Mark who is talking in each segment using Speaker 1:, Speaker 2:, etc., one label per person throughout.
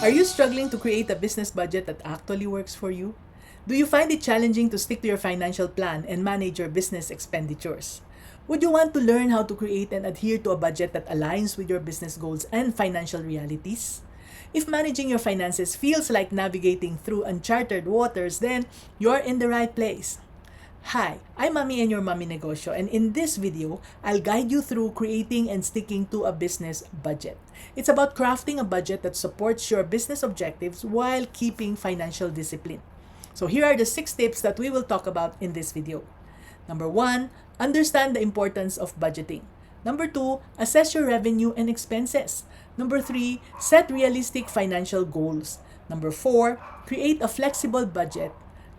Speaker 1: Are you struggling to create a business budget that actually works for you? Do you find it challenging to stick to your financial plan and manage your business expenditures? Would you want to learn how to create and adhere to a budget that aligns with your business goals and financial realities? If managing your finances feels like navigating through uncharted waters, then you're in the right place. Hi, I'm Mami and your Mami Negosyo, and in this video, I'll guide you through creating and sticking to a business budget. It's about crafting a budget that supports your business objectives while keeping financial discipline. So here are the 6 tips that we will talk about in this video. Number 1, understand the importance of budgeting. Number 2, assess your revenue and expenses. Number 3, set realistic financial goals. Number 4, create a flexible budget.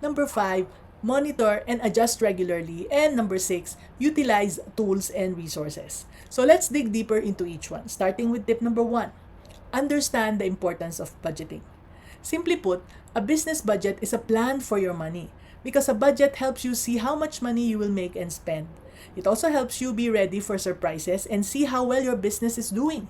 Speaker 1: Number 5, monitor and adjust regularly. And number 6, utilize tools and resources. So let's dig deeper into each one, starting with tip number 1. Understand the importance of budgeting. Simply put, a business budget is a plan for your money because a budget helps you see how much money you will make and spend. It also helps you be ready for surprises and see how well your business is doing.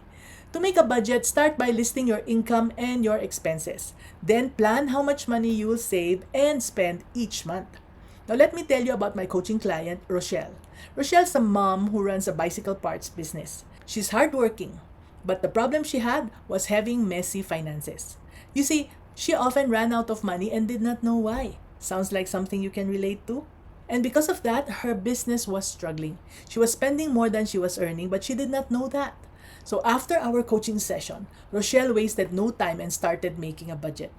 Speaker 1: To make a budget, start by listing your income and your expenses. Then plan how much money you will save and spend each month. Now let me tell you about my coaching client, Rochelle. Rochelle's a mom who runs a bicycle parts business. She's hardworking, but the problem she had was having messy finances. You see, she often ran out of money and did not know why. Sounds like something you can relate to? And because of that, her business was struggling. She was spending more than she was earning, but she did not know that. So after our coaching session, Rochelle wasted no time and started making a budget.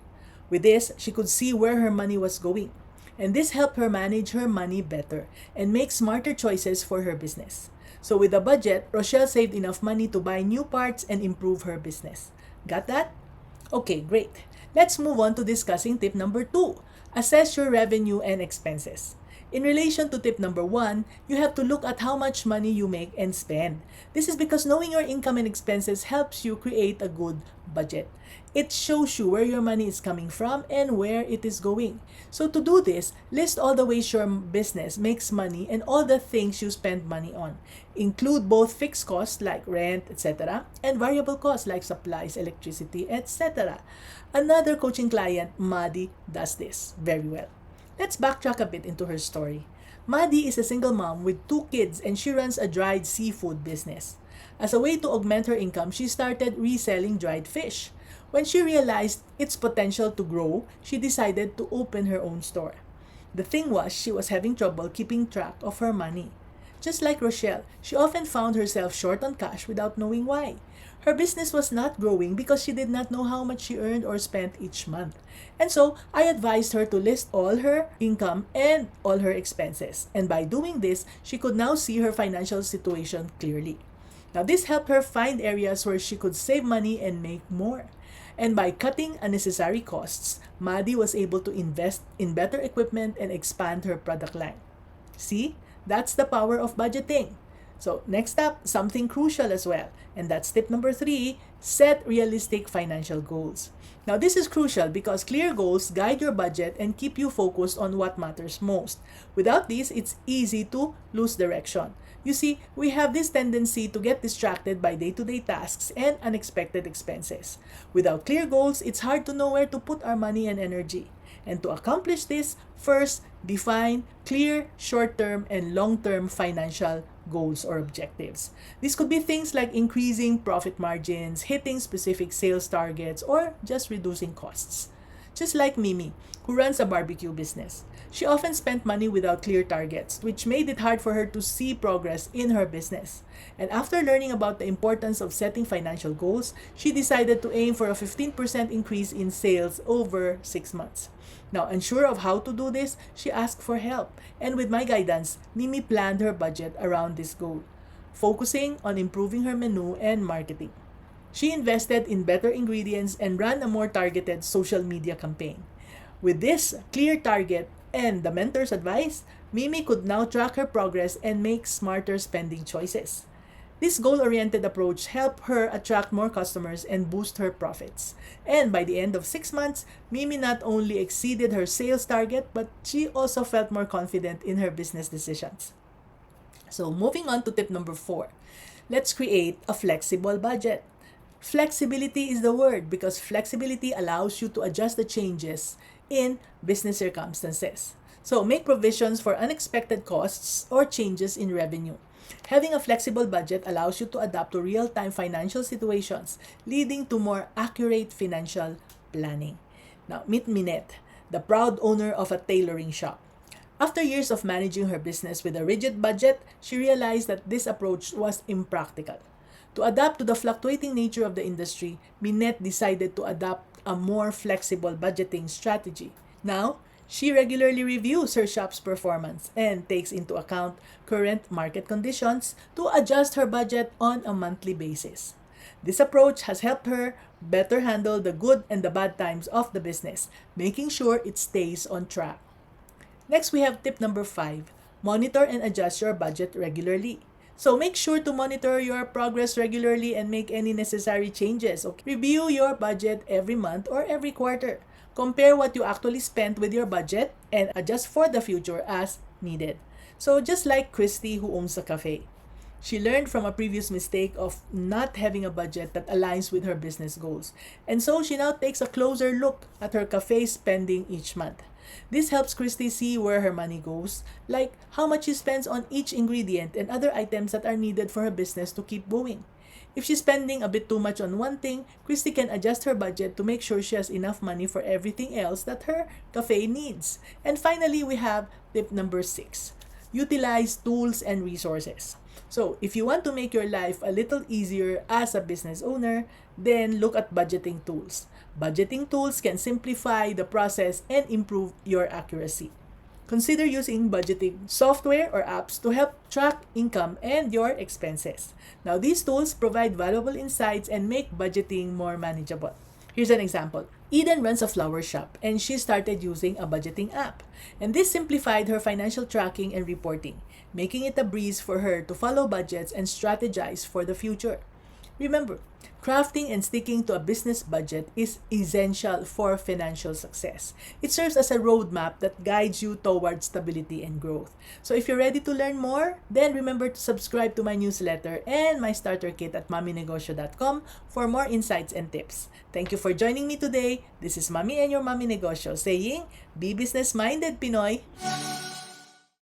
Speaker 1: With this, she could see where her money was going. And this helped her manage her money better and make smarter choices for her business. So with a budget, Rochelle saved enough money to buy new parts and improve her business. Got that? Okay, great. Let's move on to discussing tip number 2. Assess your revenue and expenses. In relation to tip number 1, you have to look at how much money you make and spend. This is because knowing your income and expenses helps you create a good budget. It shows you where your money is coming from and where it is going. So to do this, list all the ways your business makes money and all the things you spend money on. Include both fixed costs like rent, etc. and variable costs like supplies, electricity, etc. Another coaching client, Maddie, does this very well. Let's backtrack a bit into her story. Maddie is a single mom with 2 kids and she runs a dried seafood business. As a way to augment her income, she started reselling dried fish. When she realized its potential to grow, she decided to open her own store. The thing was, she was having trouble keeping track of her money. Just like Rochelle, she often found herself short on cash without knowing why. Her business was not growing because she did not know how much she earned or spent each month. And so, I advised her to list all her income and all her expenses. And by doing this, she could now see her financial situation clearly. Now, this helped her find areas where she could save money and make more. And by cutting unnecessary costs, Maddie was able to invest in better equipment and expand her product line. See? That's the power of budgeting. So next up, something crucial as well. And that's tip number 3, set realistic financial goals. Now this is crucial because clear goals guide your budget and keep you focused on what matters most. Without these, it's easy to lose direction. You see, we have this tendency to get distracted by day-to-day tasks and unexpected expenses. Without clear goals, it's hard to know where to put our money and energy. And to accomplish this, first, define clear short-term and long-term financial goals or objectives. These could be things like increasing profit margins, hitting specific sales targets, or just reducing costs. Just like Mimi, who runs a barbecue business. She often spent money without clear targets, which made it hard for her to see progress in her business. And after learning about the importance of setting financial goals, she decided to aim for a 15% increase in sales over 6 months. Now, unsure of how to do this, she asked for help. And with my guidance, Mimi planned her budget around this goal, focusing on improving her menu and marketing. She invested in better ingredients and ran a more targeted social media campaign. With this clear target and the mentor's advice, Mimi could now track her progress and make smarter spending choices. This goal-oriented approach helped her attract more customers and boost her profits. And by the end of 6 months, Mimi not only exceeded her sales target, but she also felt more confident in her business decisions. So moving on to tip number 4, let's create a flexible budget. Flexibility is the word because flexibility allows you to adjust the changes in business circumstances. So make provisions for unexpected costs or changes in revenue. Having a flexible budget allows you to adapt to real-time financial situations, leading to more accurate financial planning. Now, meet Minette, the proud owner of a tailoring shop. After years of managing her business with a rigid budget, she realized that this approach was impractical. To adapt to the fluctuating nature of the industry, Minette decided to adopt a more flexible budgeting strategy. Now, she regularly reviews her shop's performance and takes into account current market conditions to adjust her budget on a monthly basis. This approach has helped her better handle the good and the bad times of the business, making sure it stays on track. Next, we have tip number 5. Monitor and adjust your budget regularly. So make sure to monitor your progress regularly and make any necessary changes. Okay? Review your budget every month or every quarter. Compare what you actually spent with your budget and adjust for the future as needed. So just like Christy who owns a cafe. She learned from a previous mistake of not having a budget that aligns with her business goals. And so she now takes a closer look at her cafe spending each month. This helps Christy see where her money goes, like how much she spends on each ingredient and other items that are needed for her business to keep going. If she's spending a bit too much on one thing, Christy can adjust her budget to make sure she has enough money for everything else that her cafe needs. And finally, we have tip number 6. Utilize tools and resources. So, if you want to make your life a little easier as a business owner, then look at budgeting tools. Budgeting tools can simplify the process and improve your accuracy. Consider using budgeting software or apps to help track income and your expenses. Now, these tools provide valuable insights and make budgeting more manageable. Here's an example. Eden runs a flower shop and she started using a budgeting app. And this simplified her financial tracking and reporting, making it a breeze for her to follow budgets and strategize for the future. Remember, crafting and sticking to a business budget is essential for financial success. It serves as a roadmap that guides you towards stability and growth. So if you're ready to learn more, then remember to subscribe to my newsletter and my starter kit at mommynegosyo.com for more insights and tips. Thank you for joining me today. This is Mommy and your Mommy Negosyo saying, be business-minded, Pinoy!